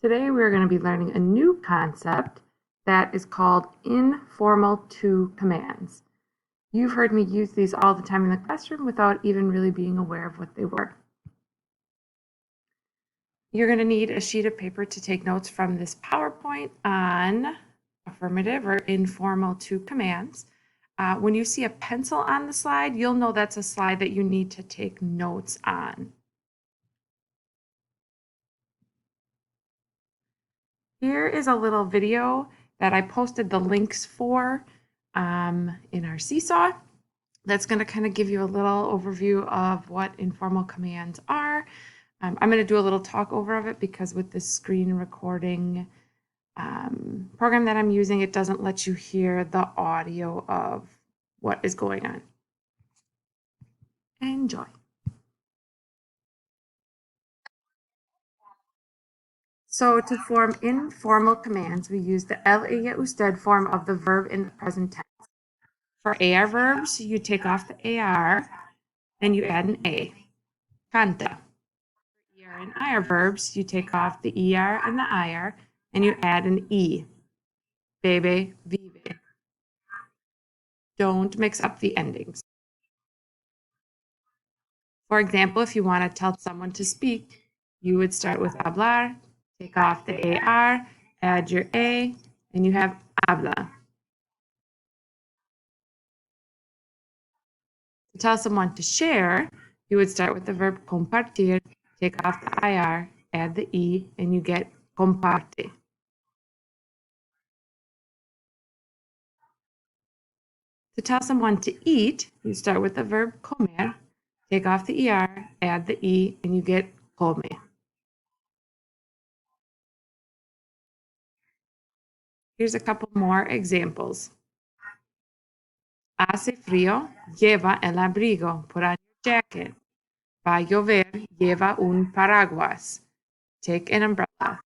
Today we're going to be learning a new concept that is called Informal Tu Commands. You've heard me use these all the time in the classroom without even really being aware of what they were. You're going to need a sheet of paper to take notes from this PowerPoint on affirmative or Informal Tu Commands. When you see a pencil on the slide, you'll know that's a slide that you need to take notes on. Here is a little video that I posted the links for in our Seesaw. That's going to kind of give you a little overview of what informal commands are. I'm going to do a little talk over of it because with this screen recording program that I'm using, it doesn't let you hear the audio of what is going on. Enjoy. So to form informal commands, we use the ella usted form of the verb in the present tense. For AR verbs, you take off the AR and you add an A. Canta. For ER and IR verbs, you take off the ER and the IR and you add an E. Bebe, vive. Don't mix up the endings. For example, if you want to tell someone to speak, you would start with hablar, take off the AR, add your A, and you have habla. To tell someone to share, you would start with the verb compartir, take off the IR, add the E, and you get comparte. To tell someone to eat, you start with the verb comer, take off the ER, add the E, and you get come. Here's a couple more examples. Hace frío, lleva el abrigo, put on your jacket. Va a llover, lleva un paraguas. Take an umbrella.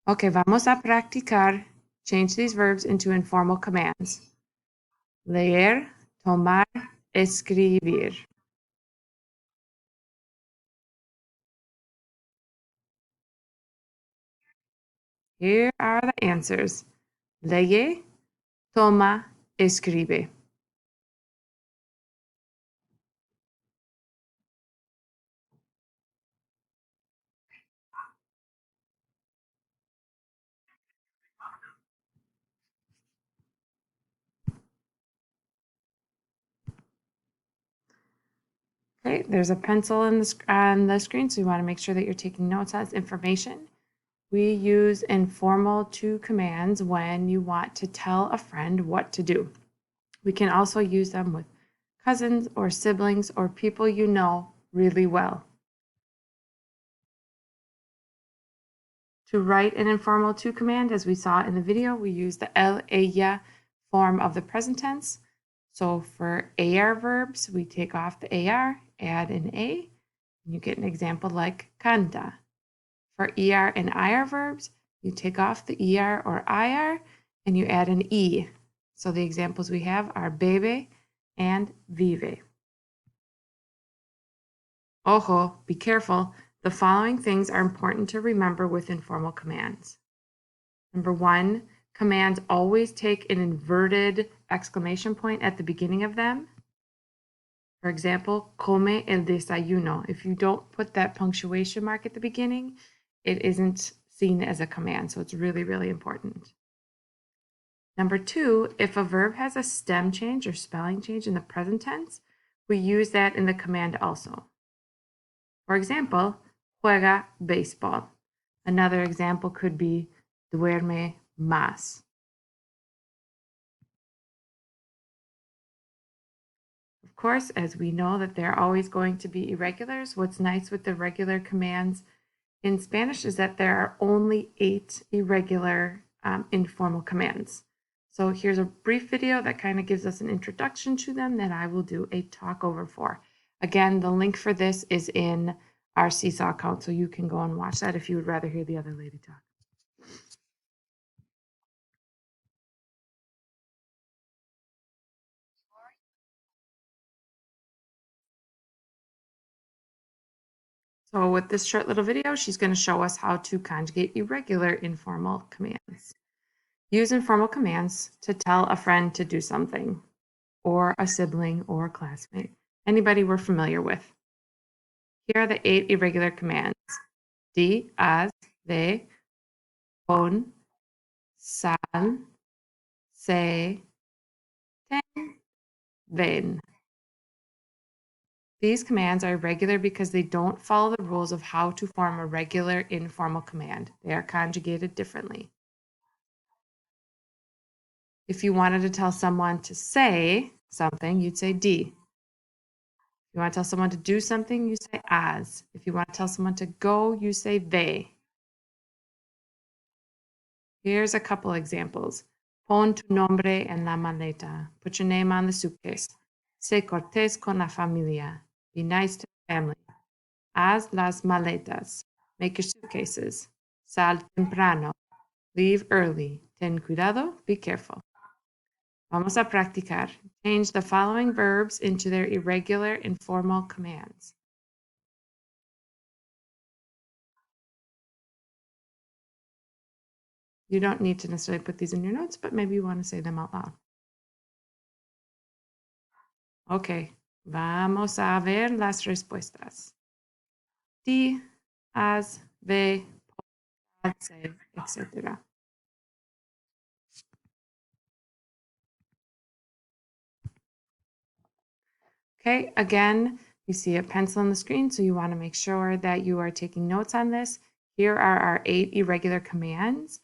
Okay, vamos a practicar. Change these verbs into informal commands. Leer, tomar, escribir. Here are the answers. Lee, toma, escribe. Okay, there's a pencil on the screen, so you want to make sure that you're taking notes on this information. We use informal tu commands when you want to tell a friend what to do. We can also use them with cousins or siblings or people you know really well. To write an informal tu command, as we saw in the video, we use the el, ella form of the present tense. So for AR verbs, we take off the AR, add an A, and you get an example like canta. For ER and IR verbs, you take off the ER or IR and you add an E. So the examples we have are bebe and vive. Ojo, be careful. The following things are important to remember with informal commands. Number one, commands always take an inverted exclamation point at the beginning of them. For example, come el desayuno. If you don't put that punctuation mark at the beginning, it isn't seen as a command, so it's really, really important. Number two, if a verb has a stem change or spelling change in the present tense, we use that in the command also. For example, juega béisbol. Another example could be duerme más. Of course, as we know that there are always going to be irregulars, what's nice with the regular commands in Spanish is that there are only 8 irregular informal commands. So here's a brief video that kind of gives us an introduction to them that I will do a talk over for. Again, the link for this is in our Seesaw account, so you can go and watch that if you would rather hear the other lady talk. So with this short little video, she's going to show us how to conjugate irregular informal commands. Use informal commands to tell a friend to do something, or a sibling or a classmate, anybody we're familiar with. Here are the 8 irregular commands. Di, as, de, con, sal, se, ten, ven. These commands are irregular because they don't follow the rules of how to form a regular informal command. They are conjugated differently. If you wanted to tell someone to say something, you'd say di. If you want to tell someone to do something, you say as. If you want to tell someone to go, you say ve. Here's a couple examples. Pon tu nombre en la maleta. Put your name on the suitcase. Sé cortés con la familia. Be nice to the family. Haz las maletas. Make your suitcases. Sal temprano. Leave early. Ten cuidado. Be careful. Vamos a practicar. Change the following verbs into their irregular informal commands. You don't need to necessarily put these in your notes, but maybe you want to say them out loud. Ok, vamos a ver las respuestas. Di, as, ve, se, etc. Okay, again, you see a pencil on the screen, so you want to make sure that you are taking notes on this. Here are our 8 irregular commands.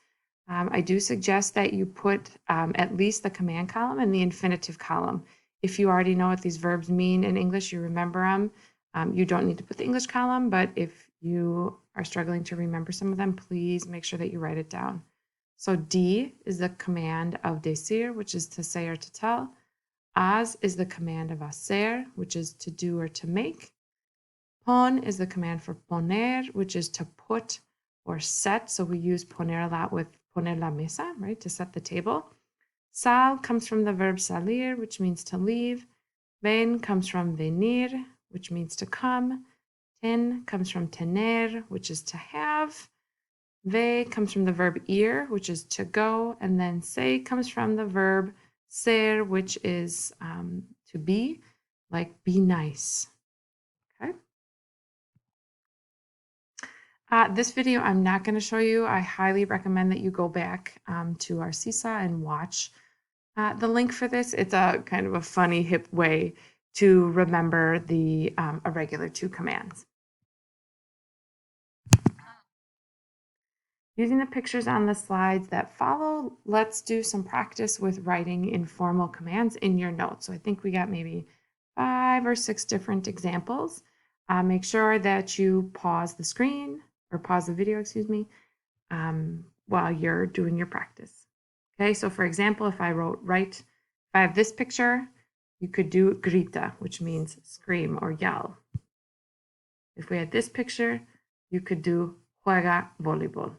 I do suggest that you put at least the command column and the infinitive column. If you already know what these verbs mean in English, you remember them. You don't need to put the English column, but if you are struggling to remember some of them, please make sure that you write it down. So di is the command of decir, which is to say or to tell. As is the command of hacer, which is to do or to make. Pon is the command for poner, which is to put or set. So we use poner a lot with poner la mesa, right, to set the table. Sal comes from the verb salir, which means to leave. Ven comes from venir, which means to come. Ten comes from tener, which is to have. Ve comes from the verb ir, which is to go. And then se comes from the verb ser, which is to be, like be nice. Okay. This video I'm not going to show you. I highly recommend that you go back to our Seesaw and watch the link for this. It's a kind of a funny, hip way to remember the irregular tu commands. Using the pictures on the slides that follow, let's do some practice with writing informal commands in your notes. So I think we got maybe 5 or 6 different examples. Make sure that you pause the screen or pause the video, excuse me, while you're doing your practice. Okay, so for example, if I if I have this picture, you could do grita, which means scream or yell. If we had this picture, you could do juega voleibol.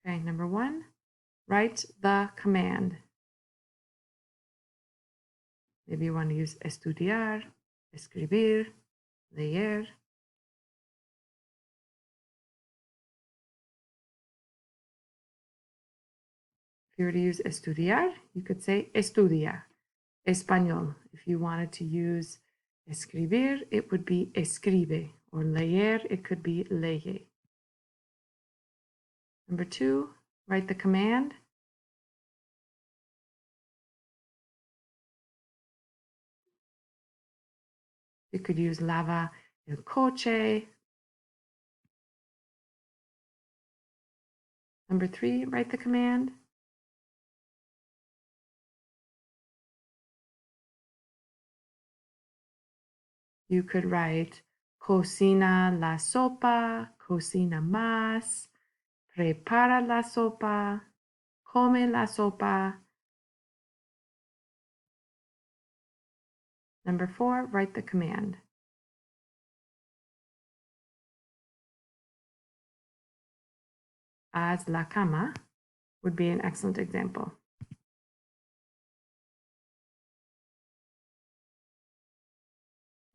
Okay, number 1, write the command. Maybe you want to use estudiar, escribir, leer. If you were to use estudiar, you could say estudia. Español. If you wanted to use escribir, it would be escribe. Or leer, it could be leye. Number 2, write the command. You could use lava el coche. Number 3, write the command. You could write cocina la sopa, cocina más, prepara la sopa, come la sopa. Number 4, write the command. Haz la cama would be an excellent example.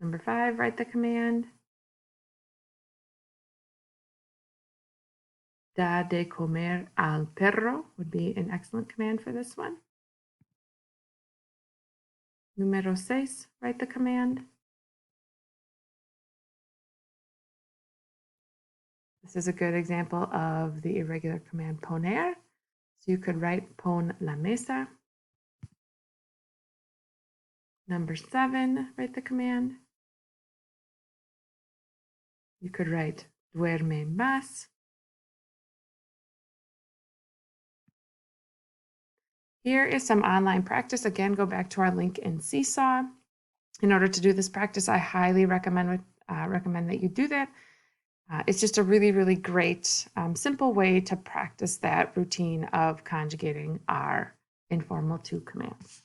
Number 5, write the command. Da de comer al perro would be an excellent command for this one. Número 6, write the command. This is a good example of the irregular command poner. So you could write pon la mesa. Number 7, write the command. You could write duerme más. Here is some online practice. Again, go back to our link in Seesaw. In order to do this practice, I highly recommend that you do that. It's just a really, really great, simple way to practice that routine of conjugating our informal to commands.